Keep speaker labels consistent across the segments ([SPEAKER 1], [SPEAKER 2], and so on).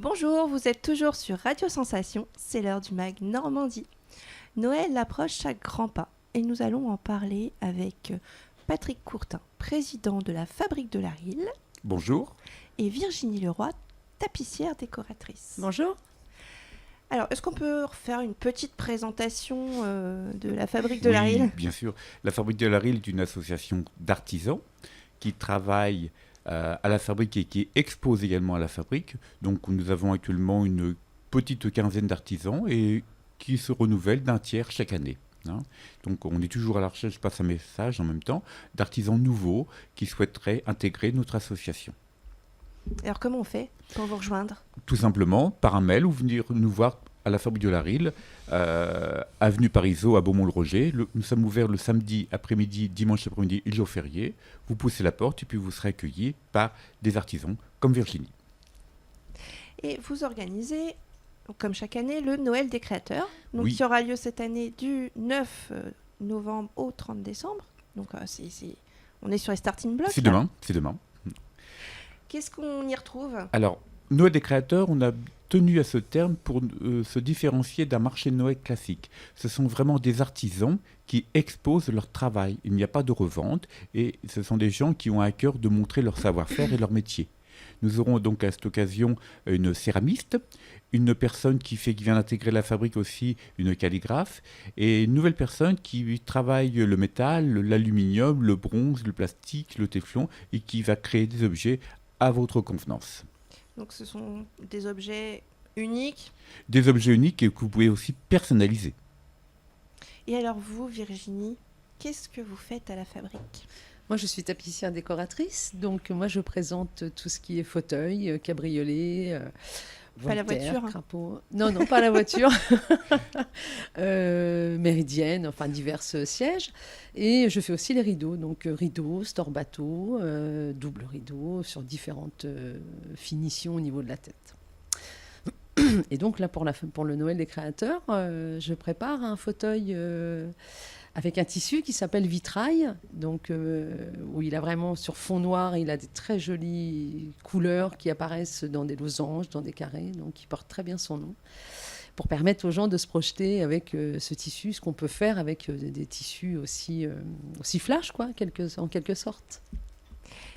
[SPEAKER 1] Bonjour, vous êtes toujours sur Radio Sensation, c'est l'heure du mag Normandie. Noël approche à grands pas et nous allons en parler avec Patrick Courtin, président de la Fabrique de la Rille.
[SPEAKER 2] Bonjour.
[SPEAKER 1] Et Virginie Leroy, tapissière décoratrice.
[SPEAKER 3] Bonjour.
[SPEAKER 1] Alors, est-ce qu'on peut refaire une petite présentation de la Fabrique de la Rille ?
[SPEAKER 2] Bien sûr. La Fabrique de la Rille est une association d'artisans qui travaille à la fabrique et qui expose également à la fabrique. Donc nous avons actuellement une petite quinzaine d'artisans et qui se renouvellent d'un tiers chaque année. Donc on est toujours à la recherche, je passe un message en même temps, d'artisans nouveaux qui souhaiteraient intégrer notre association.
[SPEAKER 1] Alors comment on fait pour vous rejoindre ?
[SPEAKER 2] Tout simplement par un mail ou venir nous voir à la Fabrique de la Rille, avenue Parisot à Beaumont-le-Roger. Nous sommes ouverts le samedi après-midi, dimanche après-midi et le jour férié. Vous poussez la porte et puis vous serez accueillis par des artisans comme Virginie.
[SPEAKER 1] Et vous organisez, comme chaque année, le Noël des créateurs, donc
[SPEAKER 2] Oui.
[SPEAKER 1] qui aura lieu cette année du 9 novembre au 30 décembre. Donc on est sur les starting blocks.
[SPEAKER 2] C'est
[SPEAKER 1] là.
[SPEAKER 2] demain.
[SPEAKER 1] Qu'est-ce qu'on y retrouve ?
[SPEAKER 2] Alors, Noël des créateurs, on a tenu à ce terme pour se différencier d'un marché de Noël classique. Ce sont vraiment des artisans qui exposent leur travail. Il n'y a pas de revente et ce sont des gens qui ont à cœur de montrer leur savoir-faire et leur métier. Nous aurons donc à cette occasion une céramiste, une personne qui vient d'intégrer la fabrique aussi, une calligraphe, et une nouvelle personne qui travaille le métal, l'aluminium, le bronze, le plastique, le téflon, et qui va créer des objets à votre convenance.
[SPEAKER 1] Donc ce sont des objets uniques.
[SPEAKER 2] Des objets uniques et que vous pouvez aussi personnaliser.
[SPEAKER 1] Et alors vous, Virginie, qu'est-ce que vous faites à la fabrique ?
[SPEAKER 3] Moi, je suis tapissière décoratrice, donc moi, je présente tout ce qui est fauteuil, cabriolet,
[SPEAKER 1] Pas la
[SPEAKER 3] voltaire,
[SPEAKER 1] voiture, hein.
[SPEAKER 3] crapaud. Non, pas la voiture. Méridienne, enfin divers sièges. Et je fais aussi les rideaux, donc rideaux, store bateau, double rideau sur différentes finitions au niveau de la tête. Et donc là, pour le Noël des créateurs, je prépare un fauteuil avec un tissu qui s'appelle vitrail, donc, où il a vraiment sur fond noir, il a des très jolies couleurs qui apparaissent dans des losanges, dans des carrés, donc il porte très bien son nom, pour permettre aux gens de se projeter avec ce tissu, ce qu'on peut faire avec des tissus aussi flash, quoi, en quelque sorte.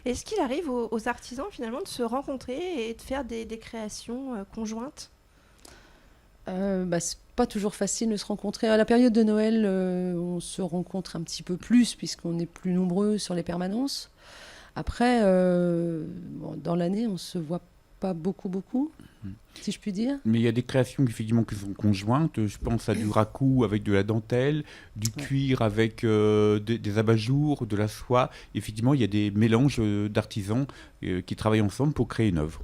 [SPEAKER 1] Est-ce qu'il arrive aux artisans finalement de se rencontrer et de faire des créations conjointes ?
[SPEAKER 3] C'est pas toujours facile de se rencontrer. À la période de Noël, on se rencontre un petit peu plus puisqu'on est plus nombreux sur les permanences. Après, dans l'année, on se voit pas beaucoup, si je puis dire.
[SPEAKER 2] Mais il y a des créations effectivement qui sont conjointes. Je pense à du raku avec de la dentelle, du cuir avec des abat-jours, de la soie. Effectivement, il y a des mélanges d'artisans qui travaillent ensemble pour créer une œuvre.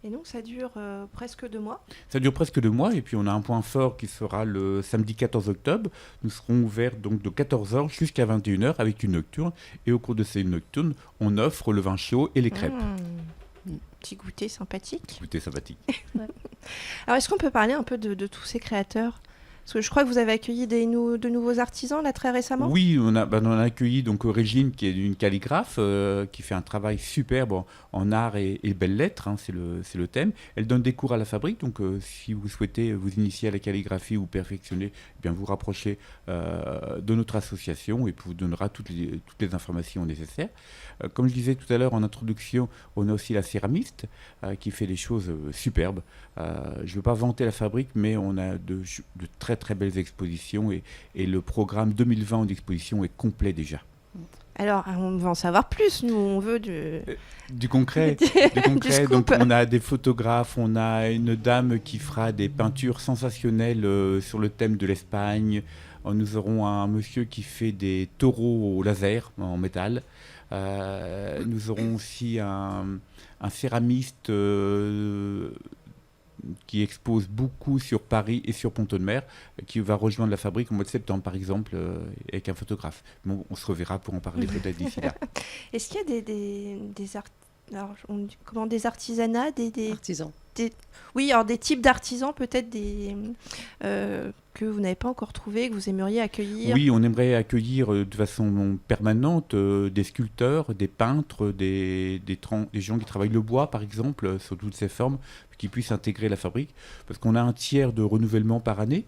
[SPEAKER 1] Et donc ça dure presque 2 mois.
[SPEAKER 2] Ça dure presque 2 mois et puis on a un point fort qui sera le samedi 14 octobre. Nous serons ouverts donc de 14h jusqu'à 21h avec une nocturne. Et au cours de ces nocturnes, on offre le vin chaud et les crêpes.
[SPEAKER 1] Petit goûter sympathique.
[SPEAKER 2] Goûter sympathique.
[SPEAKER 1] Alors est-ce qu'on peut parler un peu de tous ces créateurs ? Parce que je crois que vous avez accueilli de nouveaux artisans là très récemment.
[SPEAKER 2] Oui, on a accueilli donc Régine qui est une calligraphe qui fait un travail superbe en art et belles lettres, c'est le thème. Elle donne des cours à la fabrique, donc si vous souhaitez vous initier à la calligraphie ou perfectionner, eh bien vous rapprochez de notre association et puis vous donnera toutes les informations nécessaires. Comme je disais tout à l'heure en introduction, on a aussi la céramiste qui fait des choses superbes. Je ne veux pas vanter la fabrique, mais on a de très belles expositions et le programme 2020 en exposition est complet déjà.
[SPEAKER 1] Alors, on veut en savoir plus, nous, on veut
[SPEAKER 2] du concret.
[SPEAKER 1] Du
[SPEAKER 2] Donc, on a des photographes, on a une dame qui fera des peintures sensationnelles sur le thème de l'Espagne. Nous aurons un monsieur qui fait des taureaux au laser en métal. Nous aurons aussi un céramiste qui expose beaucoup sur Paris et sur Pont-de-Mer, qui va rejoindre la fabrique au mois de septembre, par exemple, avec un photographe. Bon, on se reverra pour en parler peut-être d'ici là.
[SPEAKER 1] Est-ce qu'il y a des alors, comment, des artisanats,
[SPEAKER 3] artisan.
[SPEAKER 1] Oui, alors des types d'artisans, peut-être que vous n'avez pas encore trouvé, que vous aimeriez accueillir.
[SPEAKER 2] Oui, on aimerait accueillir de façon permanente des sculpteurs, des peintres, des gens qui travaillent le bois, par exemple, sous toutes ces formes, qui puissent intégrer la fabrique. Parce qu'on a un tiers de renouvellement par année,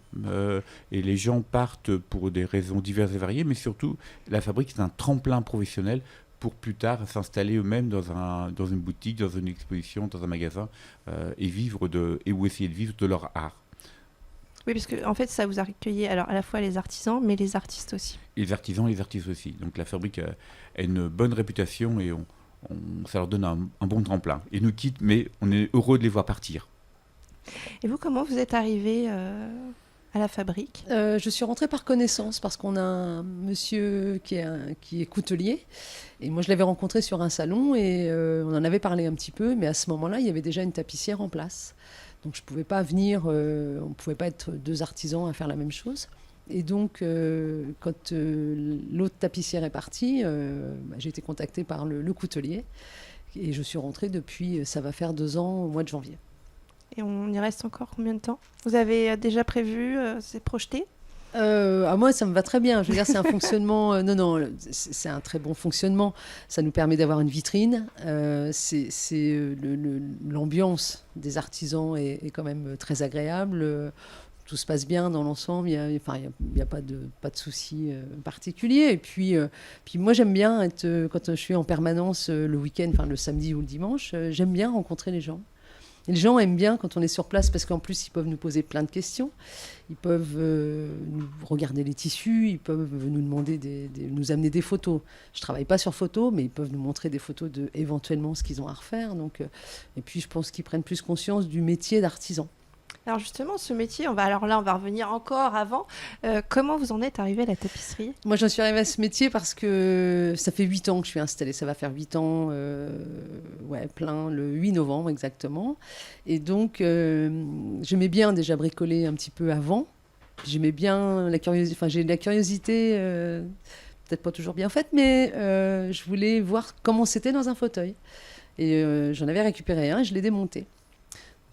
[SPEAKER 2] et les gens partent pour des raisons diverses et variées, mais surtout, la fabrique, c'est un tremplin professionnel pour plus tard s'installer eux-mêmes dans une boutique, dans une exposition, dans un magasin, ou essayer de vivre de leur art.
[SPEAKER 1] Oui, parce que en fait, ça vous a accueilli alors à la fois les artisans, mais les artistes aussi.
[SPEAKER 2] Et les artisans et les artistes aussi. Donc la fabrique a une bonne réputation et ça leur donne un bon tremplin. Ils nous quittent, mais on est heureux de les voir partir.
[SPEAKER 1] Et vous, comment vous êtes arrivé à la fabrique?
[SPEAKER 3] Je suis rentrée par connaissance parce qu'on a un monsieur qui est coutelier. Et moi, je l'avais rencontré sur un salon et on en avait parlé un petit peu. Mais à ce moment-là, il y avait déjà une tapissière en place. Donc, je ne pouvais pas venir, on ne pouvait pas être deux artisans à faire la même chose. Et donc, quand l'autre tapissière est partie, j'ai été contactée par le coutelier. Et je suis rentrée depuis, ça va faire 2 ans au mois de janvier.
[SPEAKER 1] Et on y reste encore combien de temps? Vous avez déjà prévu, c'est projeté?
[SPEAKER 3] À moi, ça me va très bien. Je veux dire, c'est un fonctionnement. Non, c'est un très bon fonctionnement. Ça nous permet d'avoir une vitrine. L'ambiance des artisans est quand même très agréable. Tout se passe bien dans l'ensemble. Il n'y a pas de soucis particuliers. Et puis moi, j'aime bien être, quand je suis en permanence le week-end, le samedi ou le dimanche, j'aime bien rencontrer les gens. Et les gens aiment bien quand on est sur place parce qu'en plus, ils peuvent nous poser plein de questions. Ils peuvent nous regarder les tissus, ils peuvent nous demander nous amener des photos. Je ne travaille pas sur photo, mais ils peuvent nous montrer des photos de éventuellement ce qu'ils ont à refaire. Donc, et puis, je pense qu'ils prennent plus conscience du métier d'artisan.
[SPEAKER 1] Alors justement, ce métier, on va revenir encore avant. Comment vous en êtes arrivé à la tapisserie?
[SPEAKER 3] Moi, j'en suis arrivée à ce métier parce que ça fait 8 ans que je suis installée. Ça va faire 8 ans, plein, le 8 novembre exactement. Et donc, j'aimais bien déjà bricoler un petit peu avant. J'aimais bien la curiosité. Enfin, j'ai de la curiosité, peut-être pas toujours bien faite, mais je voulais voir comment c'était dans un fauteuil. Et j'en avais récupéré un et je l'ai démonté.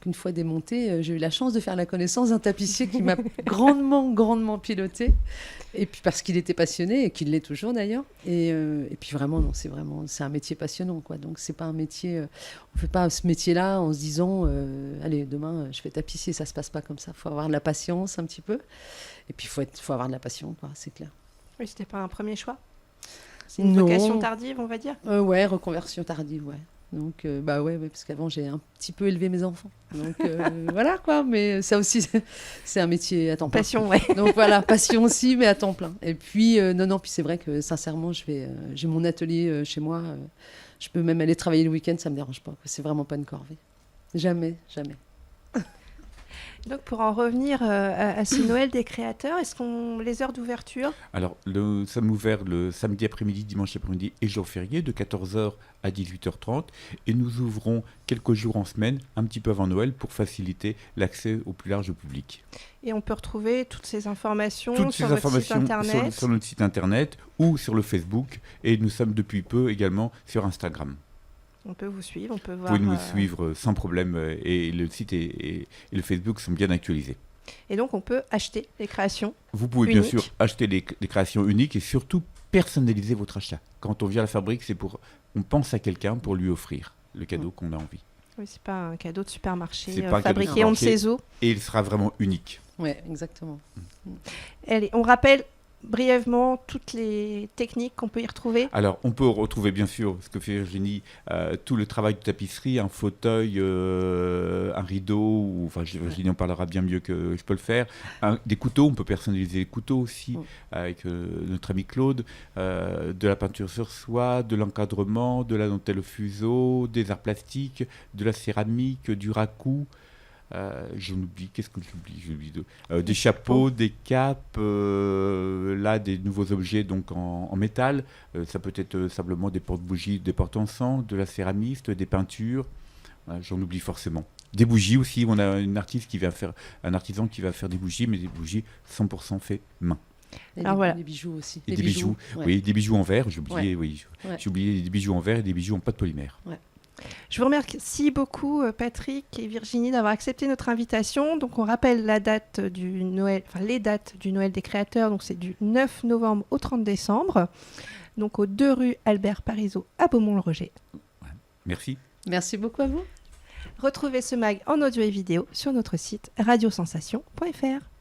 [SPEAKER 3] Une fois démonté, j'ai eu la chance de faire la connaissance d'un tapissier qui m'a grandement piloté. Et puis parce qu'il était passionné et qu'il l'est toujours d'ailleurs. Et puis vraiment, non, c'est un métier passionnant, quoi. Donc c'est pas un métier. On fait pas ce métier-là en se disant, allez, demain je fais tapissier. Ça se passe pas comme ça. Il faut avoir de la patience un petit peu. Et puis faut avoir de la passion, quoi. C'est clair.
[SPEAKER 1] Oui, c'était pas un premier choix. C'est une vocation tardive, on va dire.
[SPEAKER 3] Ouais, reconversion tardive, ouais. Donc, parce qu'avant, j'ai un petit peu élevé mes enfants. Donc, voilà, quoi. Mais ça aussi, c'est un métier à temps plein.
[SPEAKER 1] Passion, ouais.
[SPEAKER 3] Donc, voilà, passion aussi, mais à temps plein. Et puis, puis c'est vrai que, sincèrement, j'ai mon atelier chez moi. Je peux même aller travailler le week-end, ça ne me dérange pas. C'est vraiment pas une corvée. Jamais.
[SPEAKER 1] Donc, pour en revenir à ce Noël des créateurs, est-ce qu'on les heures d'ouverture?
[SPEAKER 2] Alors, nous sommes ouverts le samedi après-midi, dimanche après-midi et jour férié de 14h à 18h30 et nous ouvrons quelques jours en semaine, un petit peu avant Noël, pour faciliter l'accès au plus large public.
[SPEAKER 1] Et on peut retrouver toutes ces informations
[SPEAKER 2] sur notre site internet. Sur notre site internet ou sur le Facebook, et nous sommes depuis peu également sur Instagram.
[SPEAKER 1] On peut vous suivre, on peut voir...
[SPEAKER 2] Vous pouvez nous suivre sans problème, et le site et le Facebook sont bien actualisés.
[SPEAKER 1] Et donc on peut acheter les créations
[SPEAKER 2] Vous pouvez
[SPEAKER 1] uniques.
[SPEAKER 2] bien sûr acheter des créations uniques et surtout personnaliser votre achat. Quand on vient à la fabrique, on pense à quelqu'un pour lui offrir le cadeau qu'on a envie.
[SPEAKER 1] Oui, c'est pas un cadeau de supermarché
[SPEAKER 2] fabriqué
[SPEAKER 1] on ne sait où.
[SPEAKER 2] Et il sera vraiment unique.
[SPEAKER 3] Oui, exactement.
[SPEAKER 1] Allez, on rappelle brièvement toutes les techniques qu'on peut y retrouver.
[SPEAKER 2] Alors, on peut retrouver bien sûr ce que fait Virginie, tout le travail de tapisserie, un fauteuil, un rideau, Virginie en parlera bien mieux que je peux le faire. Des couteaux, on peut personnaliser les couteaux aussi avec notre ami Claude, de la peinture sur soie, de l'encadrement, de la dentelle au fuseau, des arts plastiques, de la céramique, du raku. J'en oublie, qu'est-ce que j'oublie des chapeaux, des capes, des nouveaux objets donc en métal. Ça peut être simplement des porte-bougies, des porte-encens, de la céramiste, des peintures. J'en oublie forcément. Des bougies aussi. On a un artisan qui va faire des bougies, mais des bougies 100% fait main.
[SPEAKER 3] Et des bijoux aussi.
[SPEAKER 2] Des bijoux en verre. J'ai oublié des bijoux en verre et des bijoux en pâte polymère.
[SPEAKER 3] Ouais.
[SPEAKER 1] Je vous remercie beaucoup Patrick et Virginie d'avoir accepté notre invitation. Donc on rappelle la date du Noël, enfin les dates du Noël des créateurs. Donc c'est du 9 novembre au 30 décembre. Donc aux 2 rue Albert Parisot à Beaumont-le-Roger.
[SPEAKER 2] Merci.
[SPEAKER 3] Merci beaucoup à vous.
[SPEAKER 1] Retrouvez ce mag en audio et vidéo sur notre site radiosensation.fr.